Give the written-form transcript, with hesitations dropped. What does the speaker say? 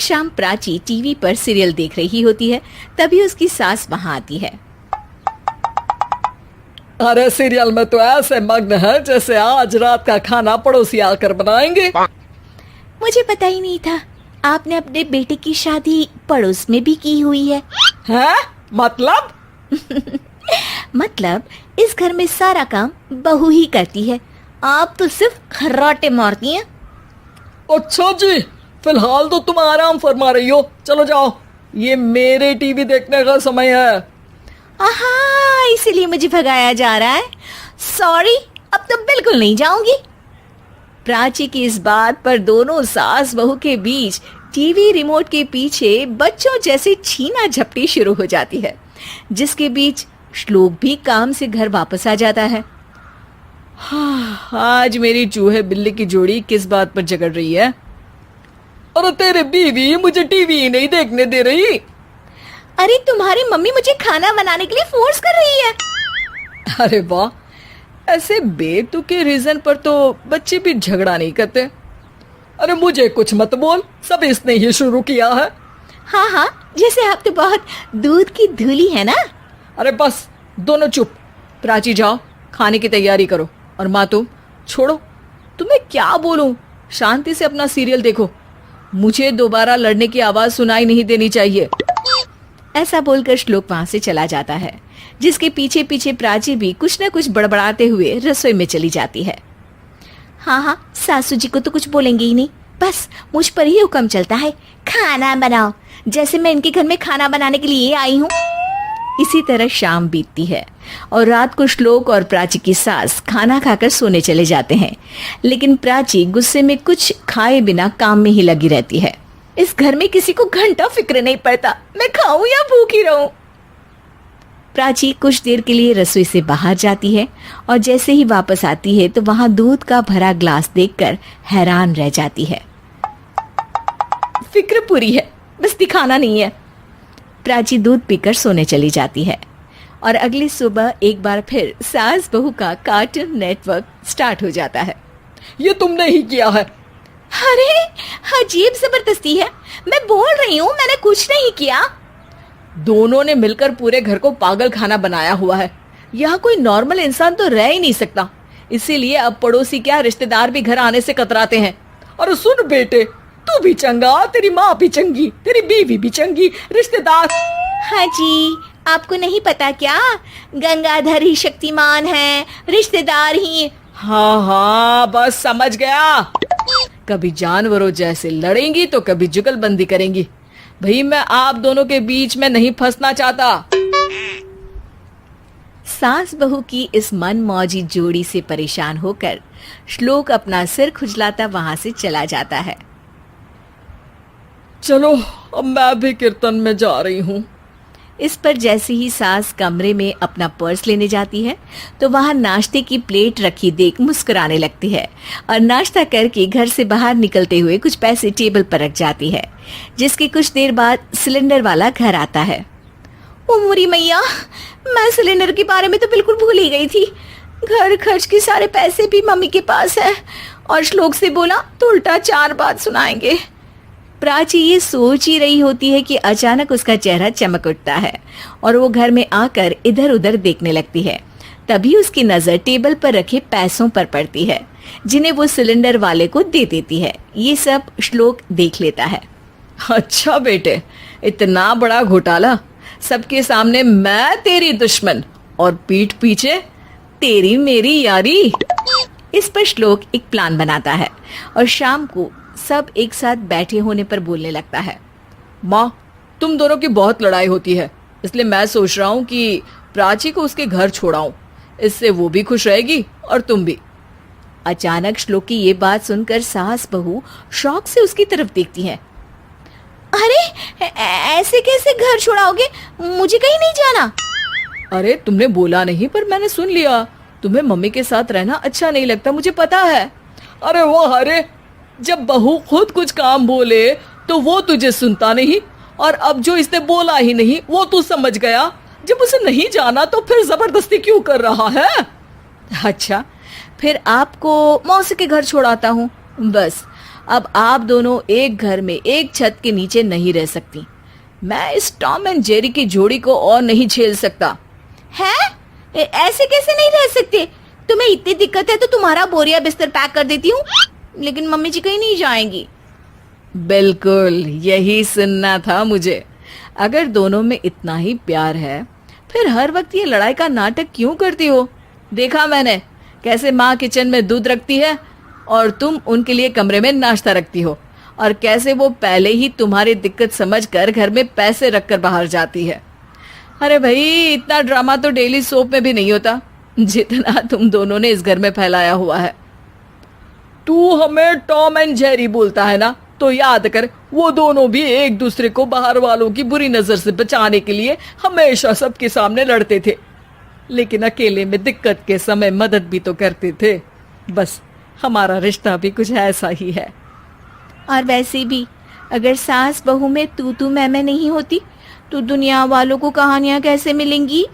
शाम प्राची टीवी पर सीरियल देख रही होती है, तभी उसकी सास वहां आती है। अरे सीरियल में तो ऐसे मग्न है जैसे आज रात का खाना पड़ोसी आकर बनाएंगे। मुझे पता ही नहीं था आपने अपने बेटे की शादी पड़ोस में भी की हुई है। हैं? मतलब? मतलब इस घर में सारा काम बहू ही करती है, आप तो सिर्फ खर्राटे मारती हैं। अच्छा जी, फिलहाल तो तुम आराम फरमा रही हो, चलो जाओ, ये मेरे टीवी देखने का समय है। आहा, इसीलिए मुझे भगाया जा रहा है। सॉरी, अब तो बिल्कुल नहीं जाऊंगी। प्राची की इस बात पर दोनों सास बहू के बीच टीवी रिमोट के पीछे बच्चों जैसे छीना झपटी शुरू हो जाती है, जिसके बीच श्लोक भी काम से घर वापस आ जाता है। हाँ, आज मेरी चूहे बिल्ली की जोड़ी किस बात पर झगड़ रही है? अरे तेरे बीवी मुझे टीवी ही नहीं देखने दे रही। अरे तुम्हारी मम्मी मुझे खाना बनाने के लिए फोर्स कर रही है। अरे वाह, ऐसे बेतुके रीजन पर तो बच्चे भी झगड़ा नहीं करते। अरे मुझे कुछ मत बोल, सब इसने ही शुरू किया है। हाँ हाँ, जैसे आप तो बहुत दूध की धूली है ना। अरे बस, दोनों चुप। प्राची जाओ, खाने की तैयारी करो। और माँ तुम छोड़ो, तुम्हें क्या बोलूं, शांति से अपना सीरियल देखो, मुझे दोबारा लड़ने की आवाज सुनाई नहीं देनी चाहिए। ऐसा बोलकर श्लोक वहां से चला जाता है, जिसके पीछे पीछे प्राची भी कुछ न कुछ बड़बड़ाते हुए रसोई में चली जाती है। हाँ हाँ, सासू जी को तो कुछ बोलेंगे ही नहीं, बस मुझ पर ही हुक्म चलता है, खाना बनाओ, जैसे मैं इनके घर में खाना बनाने के लिए आई हूँ। इसी तरह शाम बीतती है और रात को श्लोक और प्राची की सास खाना खाकर सोने चले जाते हैं, लेकिन प्राची गुस्से में कुछ खाए बिना काम में ही लगी रहती है। इस घर में किसी को घंटा फिक्र नहीं पड़ता, मैं खाऊं या भूखी रहूं। प्राची कुछ देर के लिए रसोई से बाहर जाती है और जैसे ही वापस आती है तो वहां दूध का भरा ग्लास देखकर हैरान रह जाती है। फिक्र पूरी है, बस दिखाना नहीं है। प्राची दूध पीकर सोने चली जाती है और अगली सुबह एक बार फिर सास बहू का कार्टून नेटवर्क स्टार्ट हो जाता है। ये तुमने ही किया है। अरे अजीब जबरदस्ती है, मैं बोल रही हूँ मैंने कुछ नहीं किया। दोनों ने मिलकर पूरे घर को पागल खाना बनाया हुआ है। यहाँ कोई नॉर्मल इंसान तो रह ही नहीं सकता, इसीलिए अब पड़ोसी क्या रिश्तेदार भी घर आने से कतराते हैं। और सुन बेटे, तू भी चंगा, तेरी माँ भी चंगी, तेरी बीवी भी चंगी, रिश्तेदार। हाँ जी, आपको नहीं पता क्या, गंगाधर ही शक्तिमान है, रिश्तेदार ही। हाँ हाँ, बस समझ गया। कभी जानवरों जैसे लड़ेंगी तो कभी जुगलबंदी करेंगी। भाई मैं आप दोनों के बीच में नहीं फंसना चाहता। सास बहू की इस मन मौजी जोड़ी से परेशान होकर श्लोक अपना सिर खुजलाता वहां से चला जाता है। चलो अब मैं भी कीर्तन में जा रही हूँ। इस पर जैसे ही सास कमरे में अपना पर्स लेने जाती है तो वहां नाश्ते की प्लेट रखी देख मुस्कुराने लगती है और नाश्ता करके घर से बाहर निकलते हुए कुछ पैसे टेबल पर रख जाती है, जिसके कुछ देर बाद सिलेंडर वाला घर आता है। ओ मुरी मैया, मैं सिलेंडर के बारे में तो बिल्कुल भूल ही गई थी। घर खर्च के सारे पैसे भी मम्मी के पास है और श्लोक से बोला तो उल्टा 4 बात सुनाएंगे। प्राची ये सोच ही रही होती है कि अचानक उसका चेहरा चमक उठता है और वो घर में आकर इधर उधर देखने लगती है। तभी उसकी नजर टेबल पर रखे पैसों पर पड़ती है, जिन्हें वो सिलेंडर वाले को दे देती है। ये सब श्लोक देख लेता है। अच्छा बेटे, इतना बड़ा घोटाला, सबके सामने मैं तेरी दुश्मन और पीठ पीछे तेरी मेरी यारी। इस पर श्लोक एक प्लान बनाता है और शाम को सब एक साथ बैठे होने पर बोलने लगता है। माँ, तुम दोनों की बहुत लड़ाई होती है, इसलिए मैं सोच रहा हूँ कि प्राची को उसके घर छोड़ाऊं, इससे वो भी खुश रहेगी और तुम भी। अचानक श्लोक की ये बात सुनकर सास बहू शौक से उसकी तरफ देखती हैं। अरे ऐसे कैसे घर छोड़ाओगे, मुझे कहीं नहीं जाना। अरे तुमने बोला नहीं पर मैंने सुन लिया, तुम्हें मम्मी के साथ रहना अच्छा नहीं लगता, मुझे पता है। अरे वाह, अरे जब बहू खुद कुछ काम बोले तो वो तुझे सुनता नहीं, और अब जो इसने बोला ही नहीं वो तू समझ गया। जब उसे नहीं जाना तो फिर जबरदस्ती क्यों कर रहा है? अच्छा, फिर आपको मौसी के घर छोड़ाता हूँ, बस अब आप दोनों एक घर में एक छत के नीचे नहीं रह सकती। मैं इस टॉम एंड जेरी की जोड़ी को और नहीं झेल सकता। है? ऐसे कैसे नहीं रह सकते? तुम्हें इतनी दिक्कत है तो तुम्हारा बोरिया बिस्तर पैक कर देती हूँ, लेकिन मम्मी जी कहीं नहीं जाएंगी। बिल्कुल यही सुनना था मुझे। अगर दोनों में इतना ही प्यार है फिर हर वक्त ये लड़ाई का नाटक क्यों करती हो? देखा मैंने कैसे माँ किचन में दूध रखती है और तुम उनके लिए कमरे में नाश्ता रखती हो, और कैसे वो पहले ही तुम्हारी दिक्कत समझकर घर में पैसे रखकर बाहर जाती है। अरे भाई, इतना ड्रामा तो डेली सोप में भी नहीं होता जितना तुम दोनों ने इस घर में फैलाया हुआ है। तू हमें टॉम एंड जेरी बोलता है ना, तो याद कर वो दोनों भी एक दूसरे को बाहर वालों की बुरी नजर से बचाने के लिए हमेशा सबके सामने लड़ते थे, लेकिन अकेले में दिक्कत के समय मदद भी तो करते थे। बस हमारा रिश्ता भी कुछ ऐसा ही है। और वैसे भी अगर सास बहू में तू मैं नहीं होती तो दुनिया वालों को कहानियां कैसे मिलेंगी?